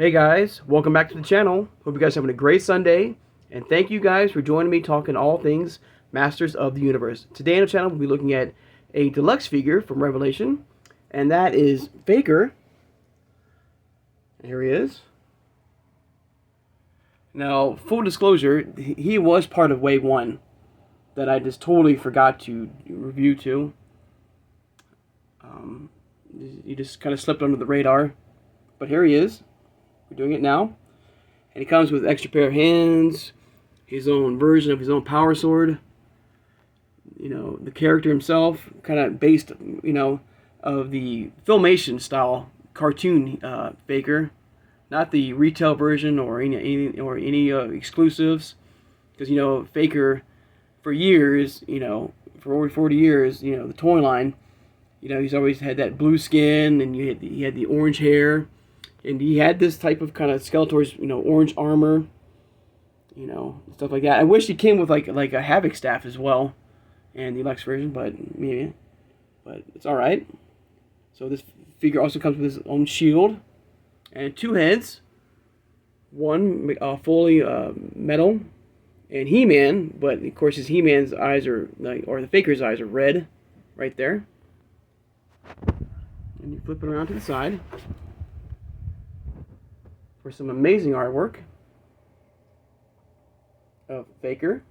Hey guys, welcome back to the channel. Hope you guys are having a great Sunday, and thank you guys for joining me talking all things Masters of the Universe. Today on the channel we'll be looking at a deluxe figure from Revelation, and that is FAKER. Here he is. Now, full disclosure, he was part of Wave 1 that I just totally forgot to review too. He just kind of slipped under the radar, but here he is. We're doing it now. And he comes with an extra pair of hands, his own version of his own power sword. You know, the character himself, kind of based, of the Filmation style cartoon FAKER, not the retail version or any exclusives. Because FAKER, for years, for over 40 years, the toy line, he's always had that blue skin, and he had the orange hair. And he had this type of kind of Skeletor's, orange armor, stuff like that. I wish he came with like a Havoc staff as well, and the Deluxe version, but it's all right. So this figure also comes with his own shield and two heads, one fully metal, and He-Man. But of course, his He-Man's eyes are or the FAKER's eyes are red, right there. And you flip it around to the side for some amazing artwork of FAKER.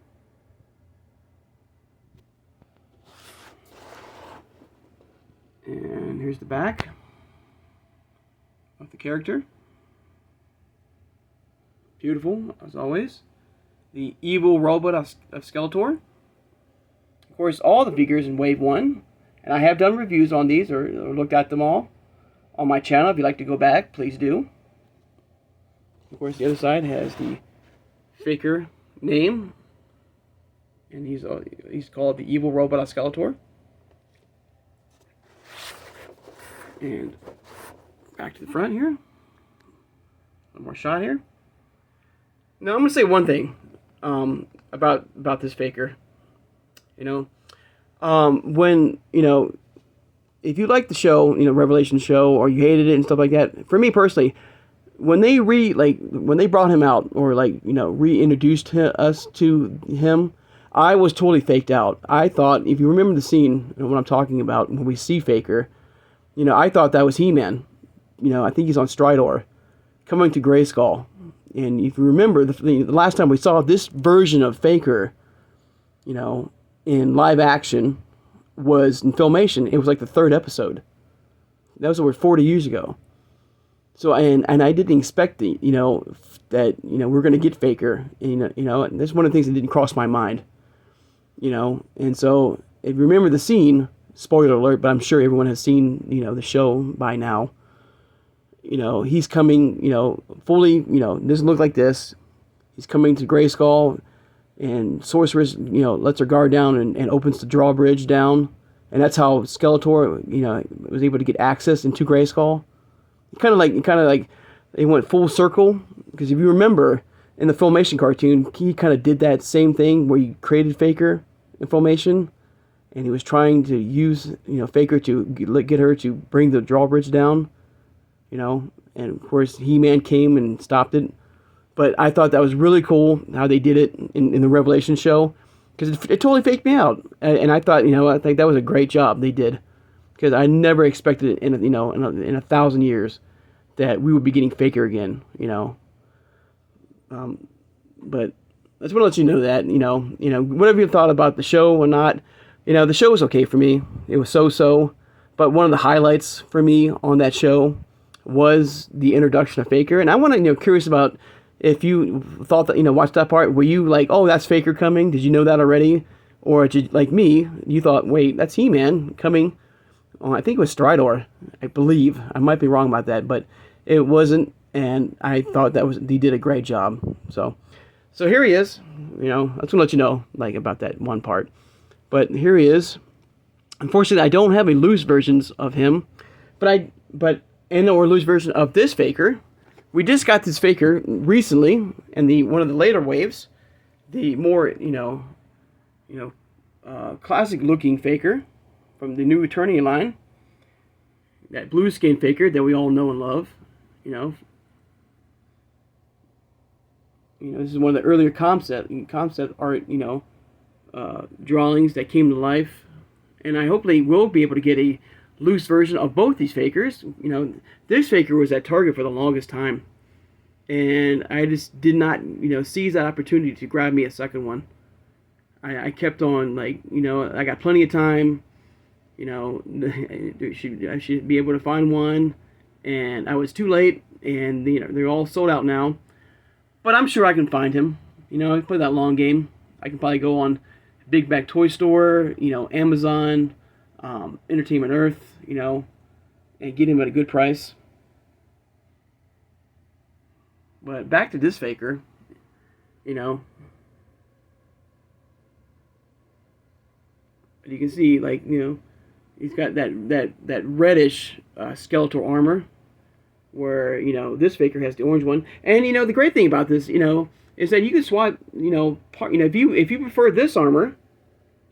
And here's the back of the character. Beautiful, as always. The evil robot of Skeletor. Of course, all the figures in Wave 1. And I have done reviews on these, or looked at them all on my channel. If you'd like to go back, please do. Of course, the other side has the FAKER name, and he's called the evil robot of Skeletor. And back to the front here. One more shot here. Now I'm gonna say one thing about this FAKER. When if you like the show, Revelation show, or you hated it and stuff like that, for me personally, when they brought him out, or reintroduced us to him, I was totally faked out. I thought, if you remember the scene, what I'm talking about, when we see FAKER, I thought that was He-Man. I think he's on Stridor, coming to Grayskull. And if you remember, the last time we saw this version of FAKER, in live action, was in Filmation. It was like the 3rd episode. That was over 40 years ago. So and I didn't expect that we're going to get FAKER, and that's one of the things that didn't cross my mind, and so if you remember the scene, spoiler alert, but I'm sure everyone has seen the show by now. He's coming, fully, doesn't look like this. He's coming to Grayskull, and Sorceress, lets her guard down and opens the drawbridge down, and that's how Skeletor, was able to get access into Grayskull. Kind of like they went full circle, because if you remember in the Filmation cartoon, he kind of did that same thing where he created FAKER in Filmation, and he was trying to use FAKER to get her to bring the drawbridge down, and of course He-Man came and stopped it. But I thought that was really cool how they did it in the Revelation show, because it totally faked me out, and I thought I think that was a great job they did. Because I never expected in in 1,000 years that we would be getting FAKER again, But I just want to let you know that, whatever you thought about the show or not, the show was okay for me. It was so. But one of the highlights for me on that show was the introduction of FAKER. And I want to, curious about if you thought that, watched that part. Were you like, oh, that's FAKER coming? Did you know that already? Or did you, like me, you thought, wait, that's He-Man coming? I think it was Stridor, I believe. I might be wrong about that, but it wasn't, and I thought they did a great job. So here he is. I just want to let you know, about that one part. But here he is. Unfortunately, I don't have a loose versions of him, or loose version of this FAKER. We just got this FAKER recently in one of the later waves, the more classic looking FAKER from the new Eternia line. That blue skin FAKER that we all know and love, This is one of the earlier concept art, drawings that came to life. And I hopefully will be able to get a loose version of both these fakers. This faker was at Target for the longest time. And I just did not, seize that opportunity to grab me a second one. I kept on, I got plenty of time. I should be able to find one. And I was too late. And, they're all sold out now. But I'm sure I can find him. I play that long game. I can probably go on Big Bag Toy Store, Amazon, Entertainment Earth, and get him at a good price. But back to this faker, you can see, he's got that reddish skeletal armor, where, this faker has the orange one. And, the great thing about this, is that you can swap, if you prefer this armor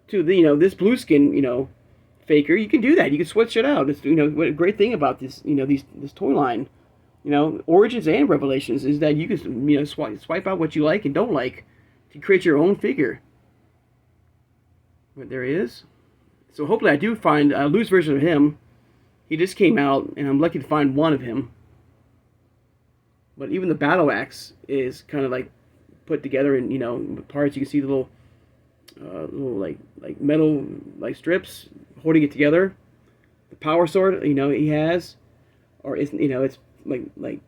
to the, this blue skin, faker, you can do that. You can switch it out. It's, what a great thing about this, this toy line, Origins and Revelations, is that you can, swipe out what you like and don't like to create your own figure. But there he is. So hopefully I do find a loose version of him. He just came out, and I'm lucky to find one of him. But even the battle axe is kind of put together in parts. You can see the little metal strips holding it together. The power sword, he has, or it's it's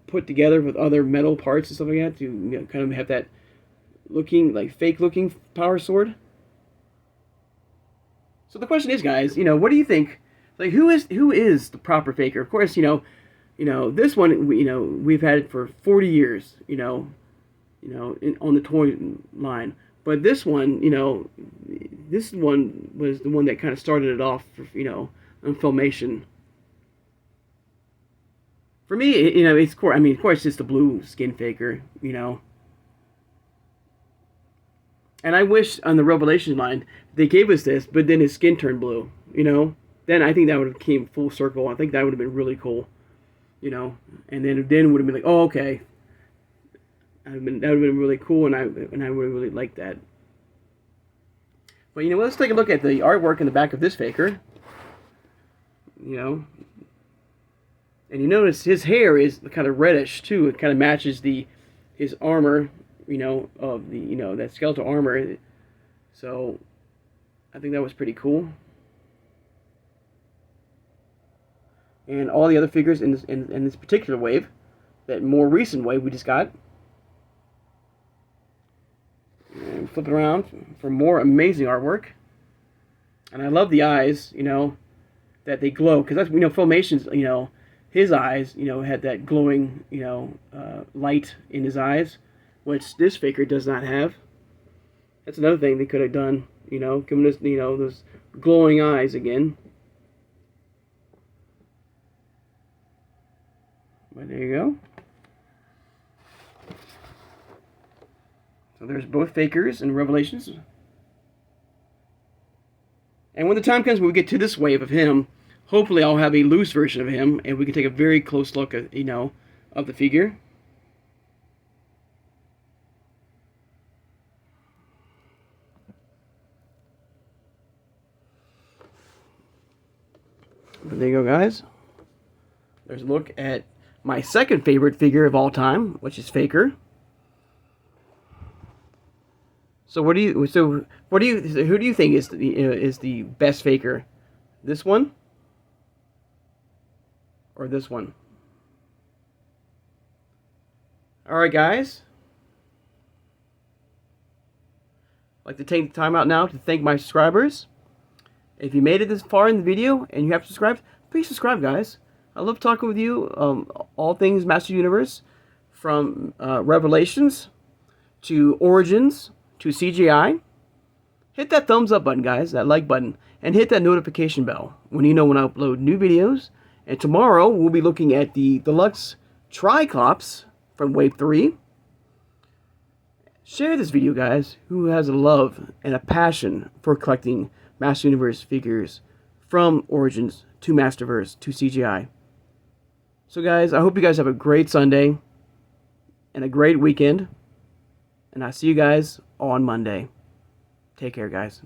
put together with other metal parts and stuff like that to kind of have that fake looking power sword. So the question is, guys, what do you think? Who is the proper faker? Of course, this one, we've had it for 40 years, on the toy line. But this one, this one was the one that kind of started it off, on Filmation. For me, it's of course, it's the blue skin faker, And I wish on the Revelation line they gave us this, but then his skin turned blue, Then I think that would have came full circle. I think that would have been really cool, And then would have been oh, okay. That would have been really cool, and I would have really liked that. But let's take a look at the artwork in the back of this faker. And you notice his hair is kind of reddish too. It kind of matches his armor, of the that skeletal armor. So I think that was pretty cool. And all the other figures in this particular wave, that more recent wave we just got. And flip it around for more amazing artwork. And I love the eyes, that they glow, because that's Filmation's, his eyes, had that glowing, light in his eyes, which this faker does not have. That's another thing they could have done, giving us, those glowing eyes again. But there you go. So there's both fakers and Revelations. And when the time comes when we get to this wave of him, hopefully I'll have a loose version of him, and we can take a very close look at, of the figure. But there you go, guys. There's a look at my second favorite figure of all time, which is Faker. So who do you think is the best faker? This one or this one? All right, guys. I'd like to take the time out now to thank my subscribers. If you made it this far in the video and you have subscribed, please subscribe, guys. I love talking with you, all things Master Universe, from Revelations to Origins to CGI. Hit that thumbs up button, guys, that like button, and hit that notification bell when you know when I upload new videos. And tomorrow we'll be looking at the Deluxe Triclops from Wave 3. Share this video, guys, who has a love and a passion for collecting Master Universe figures from Origins to Masterverse to CGI. So, guys, I hope you guys have a great Sunday and a great weekend. And I see you guys on Monday. Take care, guys.